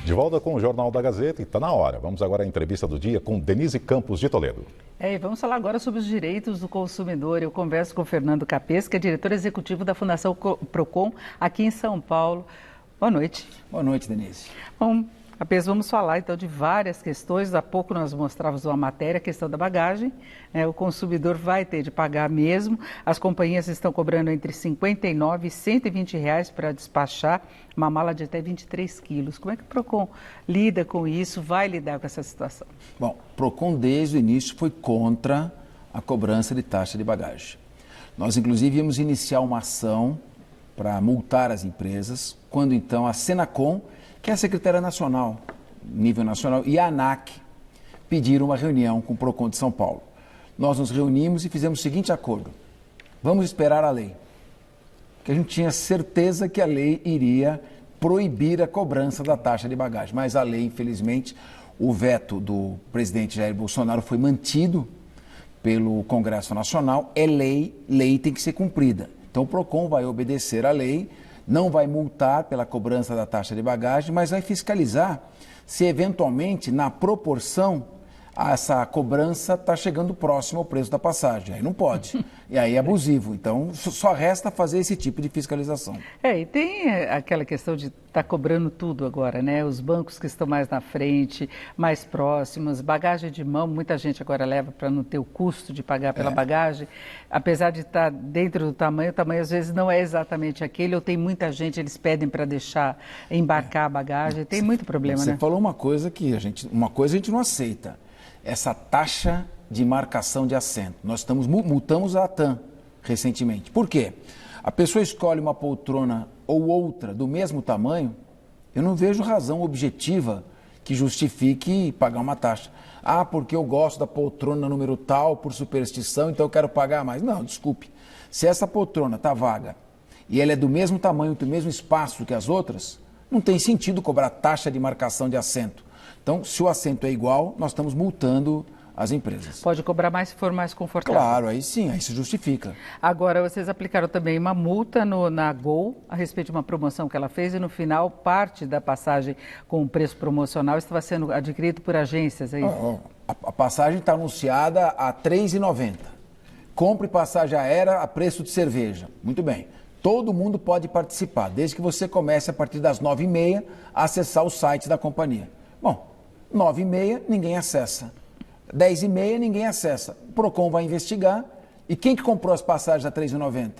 De volta com o Jornal da Gazeta e está na hora. Vamos agora à entrevista do dia com Denise Campos de Toledo. E vamos falar agora sobre os direitos do consumidor. Eu converso com o Fernando Capês, que é diretor executivo da Fundação Procon aqui em São Paulo. Boa noite. Boa noite, Denise. Bom, Capês, vamos falar então de várias questões. Há pouco nós mostrávamos uma matéria, a questão da bagagem. O consumidor vai ter de pagar mesmo. As companhias estão cobrando entre R$ 59 e R$ 120 para despachar uma mala de até 23 quilos. Como é que o Procon lida com isso, vai lidar com essa situação? Bom, o Procon desde o início foi contra a cobrança de taxa de bagagem. Nós, inclusive, íamos iniciar uma ação para multar as empresas, quando então a Senacom, que é a Secretaria Nacional, nível nacional, e a ANAC pediram uma reunião com o Procon de São Paulo. Nós nos reunimos e fizemos o seguinte acordo: vamos esperar a lei. Porque a gente tinha certeza que a lei iria proibir a cobrança da taxa de bagagem. Mas a lei, infelizmente, o veto do presidente Jair Bolsonaro foi mantido pelo Congresso Nacional. É lei, lei tem que ser cumprida. Então o Procon vai obedecer à lei, não vai multar pela cobrança da taxa de bagagem, mas vai fiscalizar se eventualmente, na proporção, essa cobrança está chegando próximo ao preço da passagem. Aí não pode. E aí é abusivo. Então, só resta fazer esse tipo de fiscalização. E tem aquela questão de estar cobrando tudo agora, né? Os bancos que estão mais na frente, mais próximos, bagagem de mão, muita gente agora leva para não ter o custo de pagar pela bagagem. Apesar de estar dentro do tamanho, o tamanho às vezes não é exatamente aquele, ou tem muita gente, eles pedem para deixar embarcar a bagagem. Tem muito problema, né? Você falou uma coisa que a gente não aceita. Essa taxa de marcação de assento. Nós multamos a ATAM recentemente. Por quê? A pessoa escolhe uma poltrona ou outra do mesmo tamanho, eu não vejo razão objetiva que justifique pagar uma taxa. Ah, porque eu gosto da poltrona número tal, por superstição, então eu quero pagar mais. Não, desculpe. Se essa poltrona está vaga e ela é do mesmo tamanho, do mesmo espaço que as outras, não tem sentido cobrar taxa de marcação de assento. Então, se o assento é igual, nós estamos multando as empresas. Pode cobrar mais se for mais confortável. Claro, aí sim, aí se justifica. Agora, vocês aplicaram também uma multa na Gol a respeito de uma promoção que ela fez e no final, parte da passagem com o preço promocional estava sendo adquirido por agências, é isso? A passagem está anunciada a R$ 3,90. Compre passagem aérea a preço de cerveja. Muito bem. Todo mundo pode participar, desde que você comece a partir das 9h30 a acessar o site da companhia. Bom, 9h30 ninguém acessa, 10h30 ninguém acessa. O Procon vai investigar e quem que comprou as passagens a R$ 3,90?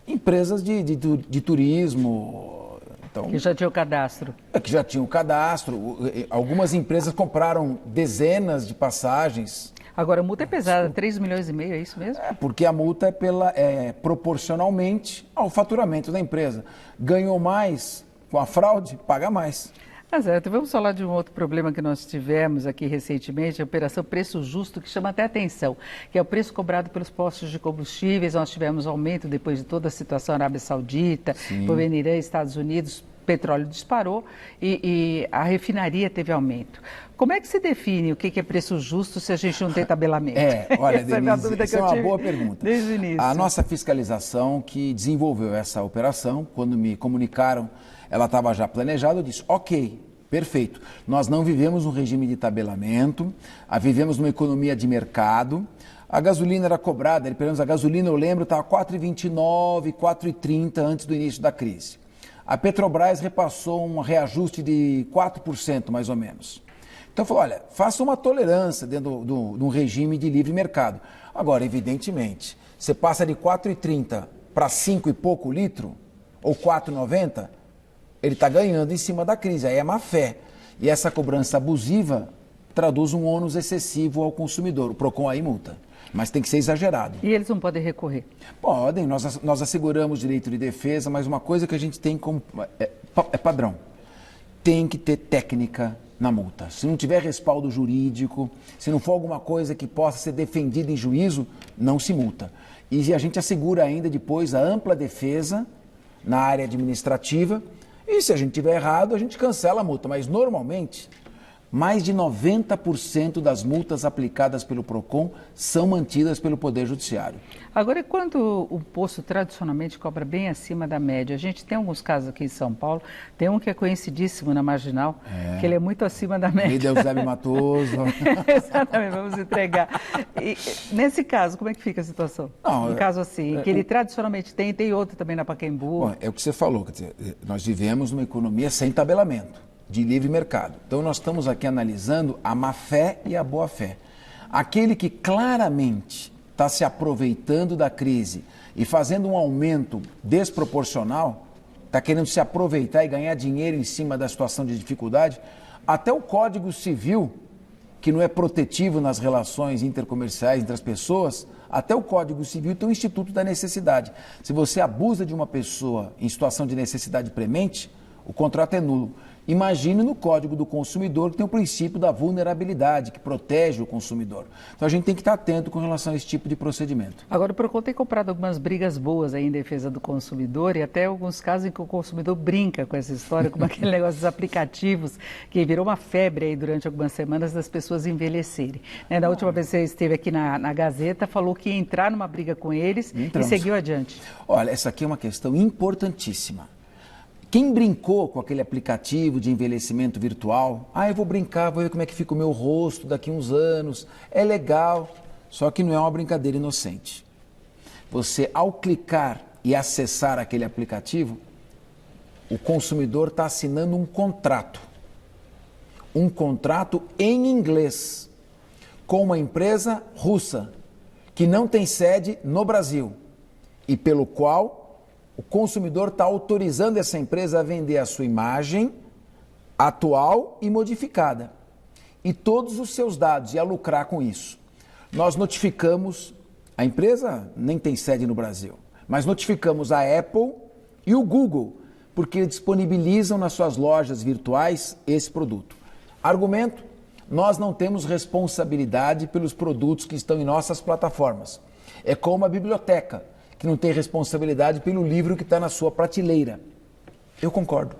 Empresas de turismo. Então, que já tinha o cadastro. Que já tinham o cadastro. Algumas empresas compraram dezenas de passagens. Agora, a multa é pesada, 3,5 milhões, é isso mesmo? Porque a multa é proporcionalmente ao faturamento da empresa. Ganhou mais com a fraude, paga mais. Exato. Vamos falar de um outro problema que nós tivemos aqui recentemente, a Operação Preço Justo, que chama até atenção, que é o preço cobrado pelos postos de combustíveis. Nós tivemos aumento depois de toda a situação na Arábia Saudita, governo Irã, Estados Unidos, o petróleo disparou e a refinaria teve aumento. Como é que se define o que é preço justo se a gente não tem tabelamento? Olha, Denise, essa é uma boa pergunta. Desde o início. A nossa fiscalização que desenvolveu essa operação, quando me comunicaram, ela estava já planejada, eu disse, ok, perfeito. Nós não vivemos um regime de tabelamento, vivemos numa economia de mercado. A gasolina era cobrada, pelo menos a gasolina, eu lembro, estava R$ 4,29, R$ 4,30 antes do início da crise. A Petrobras repassou um reajuste de 4%, mais ou menos. Então, falou, olha, faça uma tolerância dentro de um regime de livre mercado. Agora, evidentemente, você passa de R$ 4,30 para 5 e pouco litro, ou R$ 4,90, ele está ganhando em cima da crise, aí é má fé. E essa cobrança abusiva traduz um ônus excessivo ao consumidor. O Procon aí multa, mas tem que ser exagerado. E eles não podem recorrer? Podem, nós asseguramos direito de defesa, mas uma coisa que a gente tem como é padrão. Tem que ter técnica na multa. Se não tiver respaldo jurídico, se não for alguma coisa que possa ser defendida em juízo, não se multa. E a gente assegura ainda depois a ampla defesa na área administrativa. E se a gente tiver errado, a gente cancela a multa. Mas, normalmente, mais de 90% das multas aplicadas pelo PROCON são mantidas pelo Poder Judiciário. Agora, e quando o posto tradicionalmente cobra bem acima da média? A gente tem alguns casos aqui em São Paulo, tem um que é conhecidíssimo na Marginal, que ele é muito acima da média. Líder Eusébio Matoso. Exatamente, vamos entregar. E, nesse caso, como é que fica a situação? Não, um caso assim, que ele tradicionalmente tem outro também na Pacaembu. Bom, é o que você falou, quer dizer, nós vivemos numa economia sem tabelamento, de livre mercado. Então nós estamos aqui analisando a má-fé e a boa-fé. Aquele que claramente está se aproveitando da crise e fazendo um aumento desproporcional, está querendo se aproveitar e ganhar dinheiro em cima da situação de dificuldade, até o Código Civil, que não é protetivo nas relações intercomerciais entre as pessoas, até o Código Civil tem o Instituto da Necessidade. Se você abusa de uma pessoa em situação de necessidade premente, o contrato é nulo. Imagine no Código do Consumidor que tem o princípio da vulnerabilidade, que protege o consumidor. Então a gente tem que estar atento com relação a esse tipo de procedimento. Agora, o PROCON tem comprado algumas brigas boas aí em defesa do consumidor e até alguns casos em que o consumidor brinca com essa história, como aquele negócio dos aplicativos, que virou uma febre aí durante algumas semanas das pessoas envelhecerem. Na última vez que você esteve aqui na Gazeta, falou que ia entrar numa briga com eles e seguiu adiante. Olha, essa aqui é uma questão importantíssima. Quem brincou com aquele aplicativo de envelhecimento virtual, eu vou brincar, vou ver como é que fica o meu rosto daqui a uns anos, é legal, só que não é uma brincadeira inocente. Você, ao clicar e acessar aquele aplicativo, o consumidor está assinando um contrato em inglês, com uma empresa russa, que não tem sede no Brasil, e pelo qual o consumidor está autorizando essa empresa a vender a sua imagem atual e modificada. E todos os seus dados, e a lucrar com isso. Nós notificamos, a empresa nem tem sede no Brasil, mas notificamos a Apple e o Google, porque disponibilizam nas suas lojas virtuais esse produto. Argumento: nós não temos responsabilidade pelos produtos que estão em nossas plataformas. É como a biblioteca, que não tem responsabilidade pelo livro que está na sua prateleira. Eu concordo,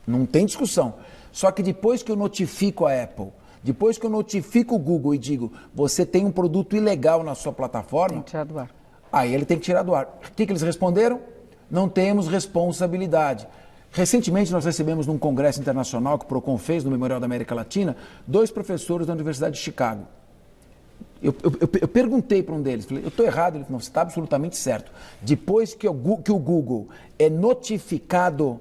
não tem discussão. Só que depois que eu notifico a Apple, depois que eu notifico o Google e digo, você tem um produto ilegal na sua plataforma, tem que tirar do ar. Aí ele tem que tirar do ar. O que eles responderam? Não temos responsabilidade. Recentemente nós recebemos num congresso internacional que o PROCON fez no Memorial da América Latina, 2 professores da Universidade de Chicago. Eu perguntei para um deles, falei, eu estou errado? Ele falou, não, você está absolutamente certo. Depois que o Google é notificado,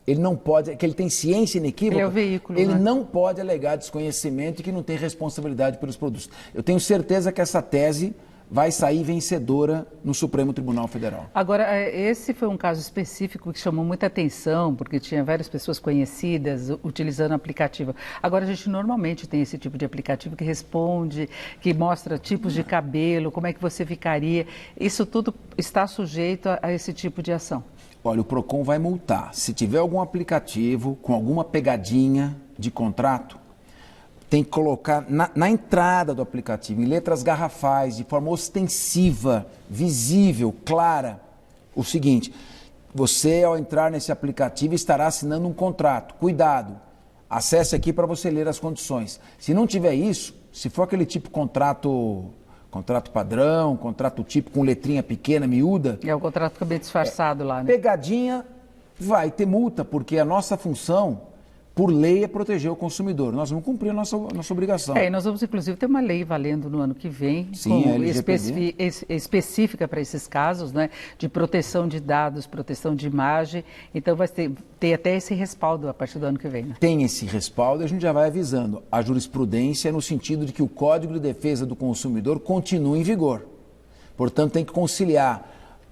ele não pode, que ele tem ciência inequívoca, ele é o veículo, ele não pode alegar desconhecimento e que não tem responsabilidade pelos produtos. Eu tenho certeza que essa tese vai sair vencedora no Supremo Tribunal Federal. Agora, esse foi um caso específico que chamou muita atenção, porque tinha várias pessoas conhecidas utilizando o aplicativo. Agora, a gente normalmente tem esse tipo de aplicativo que responde, que mostra tipos de cabelo, como é que você ficaria. Isso tudo está sujeito a esse tipo de ação? Olha, o PROCON vai multar. Se tiver algum aplicativo com alguma pegadinha de contrato, tem que colocar na entrada do aplicativo, em letras garrafais, de forma ostensiva, visível, clara, o seguinte: você, ao entrar nesse aplicativo, estará assinando um contrato. Cuidado, acesse aqui para você ler as condições. Se não tiver isso, se for aquele tipo de contrato padrão, contrato tipo com letrinha pequena, miúda... O contrato fica bem disfarçado lá, né? Pegadinha, vai ter multa, porque a nossa função, por lei, é proteger o consumidor. Nós vamos cumprir a nossa obrigação. E nós vamos, inclusive, ter uma lei valendo no ano que vem, sim, específica para esses casos, né, de proteção de dados, proteção de imagem. Então, vai ter até esse respaldo a partir do ano que vem. Né? Tem esse respaldo e a gente já vai avisando. A jurisprudência é no sentido de que o Código de Defesa do Consumidor continua em vigor. Portanto, tem que conciliar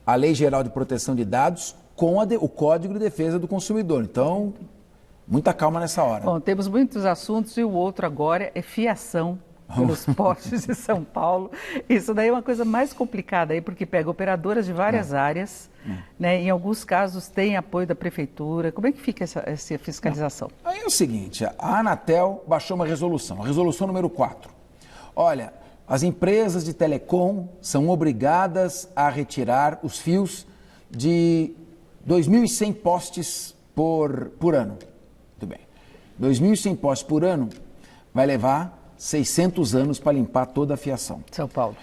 a Lei Geral de Proteção de Dados com o Código de Defesa do Consumidor. Então, muita calma nessa hora. Bom, temos muitos assuntos e o outro agora é fiação pelos postes de São Paulo. Isso daí é uma coisa mais complicada aí, porque pega operadoras de várias áreas, né? Em alguns casos tem apoio da prefeitura. Como é que fica essa fiscalização? Aí é o seguinte, a Anatel baixou uma resolução, a resolução número 4. Olha, as empresas de telecom são obrigadas a retirar os fios de 2.100 postes por ano. Muito bem. 2.100 postes por ano vai levar 600 anos para limpar toda a fiação. São Paulo.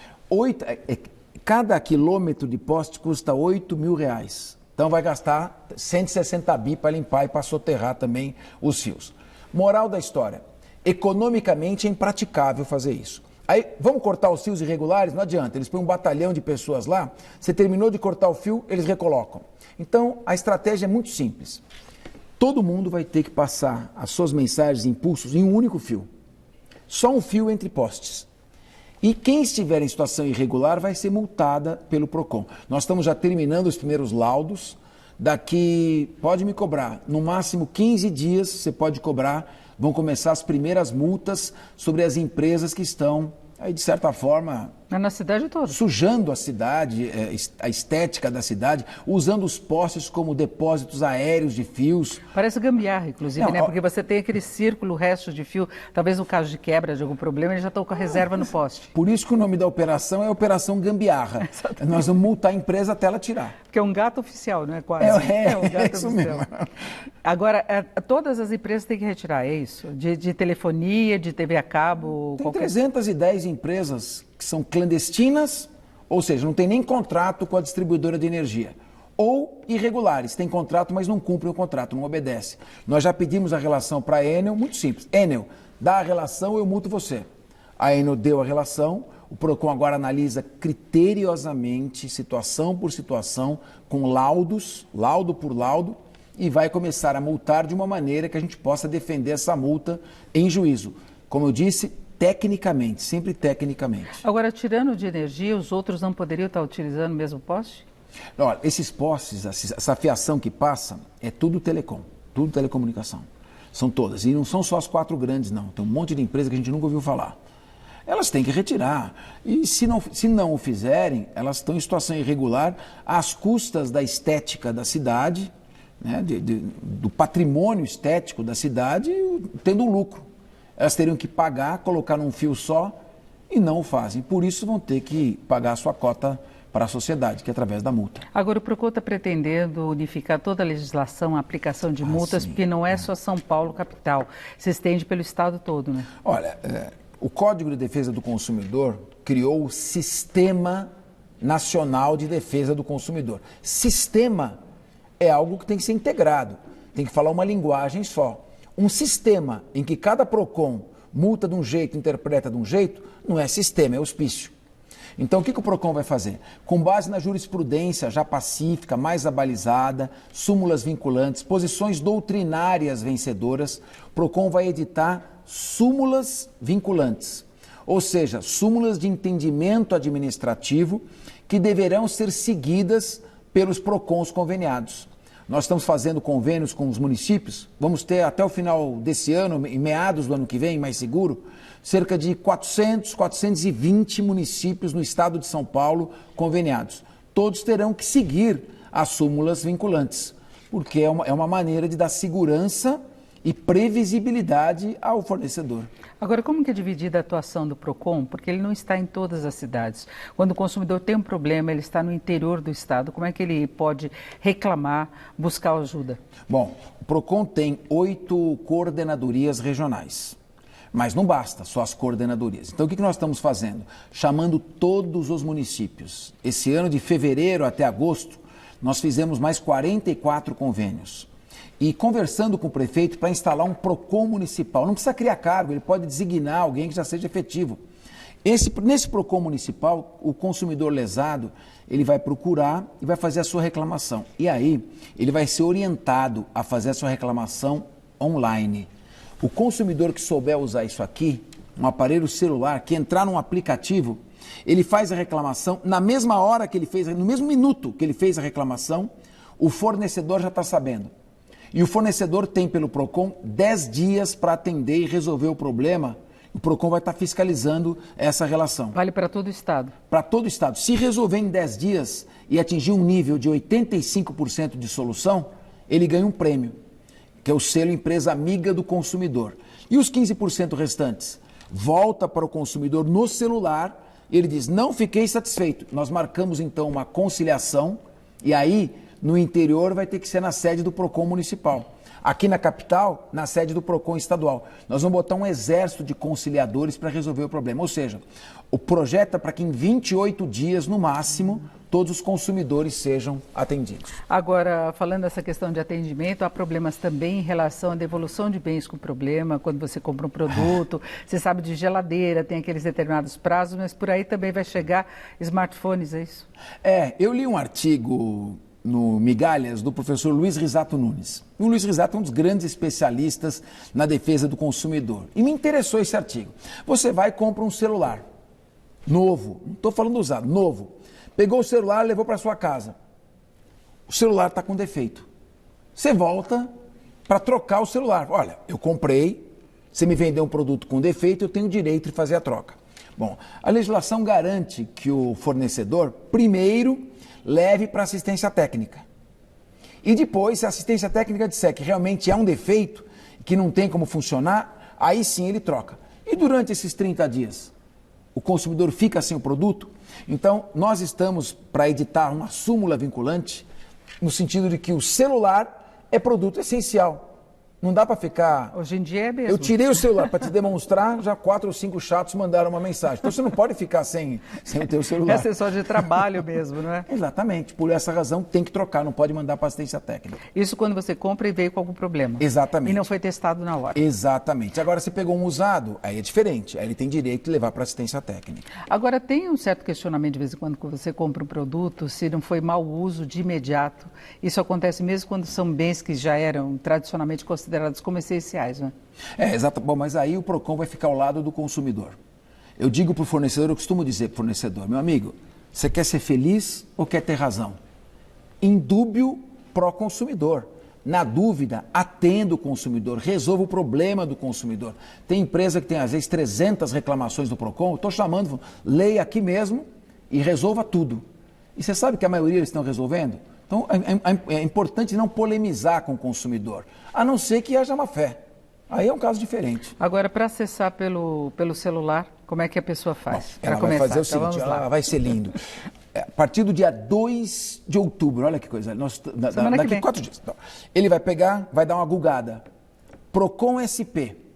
Cada quilômetro de poste custa R$8.000. Então vai gastar 160 bi para limpar e para soterrar também os fios. Moral da história, economicamente é impraticável fazer isso. Aí, vamos cortar os fios irregulares? Não adianta, eles põem um batalhão de pessoas lá, você terminou de cortar o fio, eles recolocam. Então, a estratégia é muito simples. Todo mundo vai ter que passar as suas mensagens e impulsos em um único fio. Só um fio entre postes. E quem estiver em situação irregular vai ser multada pelo PROCON. Nós estamos já terminando os primeiros laudos. Daqui, pode me cobrar, no máximo 15 dias você pode cobrar, vão começar as primeiras multas sobre as empresas que estão, aí, de certa forma, Na cidade toda. sujando a cidade, a estética da cidade, usando os postes como depósitos aéreos de fios. Parece gambiarra, inclusive, Não, né? Porque você tem aquele círculo, resto de fio, talvez no caso de quebra de algum problema, eles já estão com a reserva no poste. Por isso que o nome da operação é Operação Gambiarra. Nós vamos multar a empresa até ela tirar. Porque é um gato oficial, não é quase? Um gato isso oficial. mesmo. Agora, todas as empresas têm que retirar, é isso? De telefonia, de TV a cabo, Tem qualquer... 310 empresas que são clandestinas, ou seja, não tem nem contrato com a distribuidora de energia. Ou irregulares, tem contrato, mas não cumprem o contrato, não obedece. Nós já pedimos a relação para a Enel, muito simples. Enel, dá a relação, eu multo você. A Enel deu a relação, o PROCON agora analisa criteriosamente, situação por situação, com laudos, laudo por laudo, e vai começar a multar de uma maneira que a gente possa defender essa multa em juízo. Como eu disse, tecnicamente, sempre tecnicamente. Agora, tirando de energia, os outros não poderiam estar utilizando o mesmo poste? Olha, esses postes, essa fiação que passa, é tudo telecom, tudo telecomunicação. São todas. E não são só as 4 grandes, não. Tem um monte de empresa que a gente nunca ouviu falar. Elas têm que retirar. E se não o fizerem, elas estão em situação irregular às custas da estética da cidade, né, do patrimônio estético da cidade, tendo um lucro. Elas teriam que pagar, colocar num fio só e não o fazem. Por isso vão ter que pagar a sua cota para a sociedade, que é através da multa. Agora, o PROCON está pretendendo unificar toda a legislação, a aplicação de multas, sim. porque não é só São Paulo, capital. Se estende pelo estado todo, né? Olha, o Código de Defesa do Consumidor criou o Sistema Nacional de Defesa do Consumidor. Sistema é algo que tem que ser integrado, tem que falar uma linguagem só. Um sistema em que cada PROCON multa de um jeito, interpreta de um jeito, não é sistema, é hospício. Então, o que o PROCON vai fazer? Com base na jurisprudência já pacífica, mais abalizada, súmulas vinculantes, posições doutrinárias vencedoras, o PROCON vai editar súmulas vinculantes, ou seja, súmulas de entendimento administrativo que deverão ser seguidas pelos PROCONs conveniados. Nós estamos fazendo convênios com os municípios, vamos ter até o final desse ano, em meados do ano que vem, mais seguro, cerca de 420 municípios no estado de São Paulo conveniados. Todos terão que seguir as súmulas vinculantes, porque é uma maneira de dar segurança e previsibilidade ao fornecedor. Agora, como que é dividida a atuação do PROCON? Porque ele não está em todas as cidades. Quando o consumidor tem um problema, ele está no interior do estado, como é que ele pode reclamar, buscar ajuda? Bom, o PROCON tem 8 coordenadorias regionais. Mas não basta só as coordenadorias. Então, o que nós estamos fazendo? Chamando todos os municípios. Esse ano, de fevereiro até agosto, nós fizemos mais 44 convênios. E conversando com o prefeito para instalar um PROCON municipal. Não precisa criar cargo, ele pode designar alguém que já seja efetivo. Nesse PROCON municipal, o consumidor lesado, ele vai procurar e vai fazer a sua reclamação. E aí, ele vai ser orientado a fazer a sua reclamação online. O consumidor que souber usar isso aqui, um aparelho celular, que entrar num aplicativo, ele faz a reclamação, na mesma hora que ele fez, no mesmo minuto que ele fez a reclamação, o fornecedor já está sabendo. E o fornecedor tem pelo PROCON 10 dias para atender e resolver o problema. O PROCON vai estar fiscalizando essa relação. Vale para todo o estado? Para todo o estado. Se resolver em 10 dias e atingir um nível de 85% de solução, ele ganha um prêmio, que é o selo Empresa Amiga do Consumidor. E os 15% restantes? Volta para o consumidor no celular e ele diz, não fiquei satisfeito. Nós marcamos então uma conciliação e aí no interior vai ter que ser na sede do PROCON municipal. Aqui na capital, na sede do PROCON estadual, nós vamos botar um exército de conciliadores para resolver o problema. Ou seja, o projeto é para que em 28 dias, no máximo, todos os consumidores sejam atendidos. Agora, falando dessa questão de atendimento, há problemas também em relação à devolução de bens com problema, quando você compra um produto, você sabe de geladeira, tem aqueles determinados prazos, mas por aí também vai chegar smartphones, é isso? Eu li um artigo no Migalhas, do professor Luiz Risato Nunes. O Luiz Risato é um dos grandes especialistas na defesa do consumidor. E me interessou esse artigo. Você vai e compra um celular novo, não estou falando usado, novo. Pegou o celular e levou para sua casa. O celular está com defeito. Você volta para trocar o celular. Olha, eu comprei, você me vendeu um produto com defeito, eu tenho o direito de fazer a troca. Bom, a legislação garante que o fornecedor, primeiro, leve para assistência técnica. E depois, se a assistência técnica disser que realmente é um defeito, que não tem como funcionar, aí sim ele troca. E durante esses 30 dias, o consumidor fica sem o produto? Então, nós estamos para editar uma súmula vinculante, no sentido de que o celular é produto essencial. Não dá para ficar... Hoje em dia é mesmo. Eu tirei o celular para te demonstrar, já 4 ou 5 chatos mandaram uma mensagem. Então você não pode ficar sem o teu celular. É acessório de trabalho mesmo, não é? Exatamente. Por essa razão tem que trocar, não pode mandar para assistência técnica. Isso quando você compra e veio com algum problema. Exatamente. E não foi testado na hora. Exatamente. Agora, se pegou um usado, aí é diferente. Aí ele tem direito de levar para assistência técnica. Agora, tem um certo questionamento de vez em quando você compra um produto, se não foi mau uso de imediato. Isso acontece mesmo quando são bens que já eram tradicionalmente considerados como essenciais, né? Exato. Bom, mas aí o PROCON vai ficar ao lado do consumidor. Eu digo para o fornecedor, eu costumo dizer para o fornecedor, meu amigo, você quer ser feliz ou quer ter razão? Indúbio pro consumidor. Na dúvida, atenda o consumidor, resolva o problema do consumidor. Tem empresa que tem, às vezes, 300 reclamações do PROCON, eu estou chamando, leia aqui mesmo e resolva tudo. E você sabe que a maioria eles estão resolvendo? Então, é importante não polemizar com o consumidor, a não ser que haja má fé. Aí é um caso diferente. Agora, para acessar pelo celular, como é que a pessoa faz? Ela vai fazer o seguinte, ela vai ser lindo. A partir do dia 2 de outubro, olha que coisa, daqui 4 dias. Então, ele vai pegar, vai dar uma googada. PROCON SP.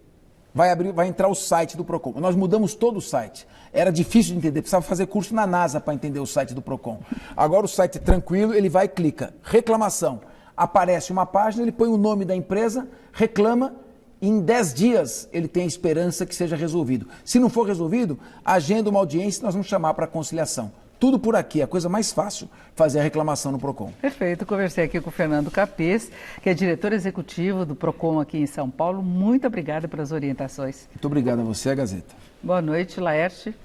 Vai entrar o site do PROCON. Nós mudamos todo o site. Era difícil de entender, precisava fazer curso na NASA para entender o site do PROCON. Agora o site é tranquilo, ele vai e clica. Reclamação. Aparece uma página, ele põe o nome da empresa, reclama, e em 10 dias ele tem a esperança que seja resolvido. Se não for resolvido, agenda uma audiência e nós vamos chamar para conciliação. Tudo por aqui, a coisa mais fácil, fazer a reclamação no PROCON. Perfeito, conversei aqui com o Fernando Capês, que é diretor executivo do PROCON aqui em São Paulo. Muito obrigada pelas orientações. Muito obrigado a você, a Gazeta. Boa noite, Laerte.